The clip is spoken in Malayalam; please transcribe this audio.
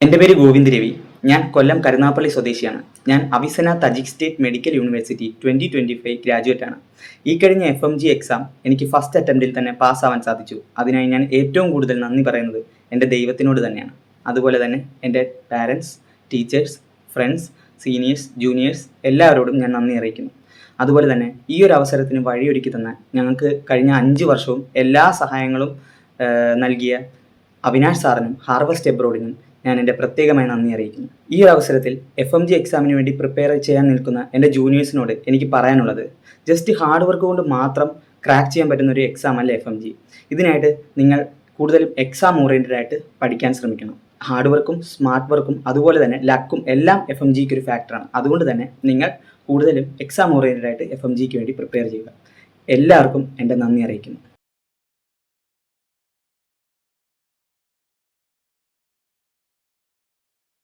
എൻ്റെ പേര് ഗോവിന്ദ് രവി. ഞാൻ കൊല്ലം കരുനാഗപ്പള്ളി സ്വദേശിയാണ്. ഞാൻ Avicenna Tajik state medical university 2025 graduate ആണ്. ഈ കഴിഞ്ഞ FMG എക്സാം എനിക്ക് ഫസ്റ്റ് അറ്റംപ്റ്റിൽ തന്നെ പാസ്സാവാൻ സാധിച്ചു. അതിനായി ഞാൻ ഏറ്റവും കൂടുതൽ നന്ദി പറയുന്നത് എൻ്റെ ദൈവത്തിനോട് തന്നെയാണ്. അതുപോലെ തന്നെ എൻ്റെ parents, teachers, friends, seniors, juniors എല്ലാവരോടും ഞാൻ നന്ദി അറിയിക്കുന്നു. അതുപോലെ തന്നെ ഈ ഒരു അവസരത്തിന് വഴിയൊരുക്കി തന്ന ഞങ്ങൾക്ക് കഴിഞ്ഞ 5 വർഷവും എല്ലാ സഹായങ്ങളും നൽകിയ അവിനാഷ് സാറിനും ഹാർവസ്റ്റ് എബ്രോഡിനും ഞാൻ എൻ്റെ പ്രത്യേകമായി നന്ദി അറിയിക്കുന്നു. ഈ ഒരു അവസരത്തിൽ FMG എക്സാമിന് വേണ്ടി പ്രിപ്പയർ ചെയ്യാൻ നിൽക്കുന്ന എൻ്റെ ജൂനിയേഴ്സിനോട് എനിക്ക് പറയാനുള്ളത്, ജസ്റ്റ് ഹാർഡ് വർക്ക് കൊണ്ട് മാത്രം ക്രാക്ക് ചെയ്യാൻ പറ്റുന്ന ഒരു എക്സാം അല്ല FMG. ഇതിനായിട്ട് നിങ്ങൾ കൂടുതലും എക്സാം ഓറിയൻറ്റഡ് ആയിട്ട് പഠിക്കാൻ ശ്രമിക്കണം. ഹാർഡ് വർക്കും സ്മാർട്ട് വർക്കും അതുപോലെ തന്നെ ലക്കും എല്ലാം FMGക്ക് ഒരു ഫാക്ടറാണ്. അതുകൊണ്ട് തന്നെ നിങ്ങൾ കൂടുതലും എക്സാം ഓറിയൻറ്റഡ് ആയിട്ട് FMGക്ക് വേണ്ടി പ്രിപ്പയർ ചെയ്യുക. എല്ലാവർക്കും എൻ്റെ നന്ദി അറിയിക്കുന്നു.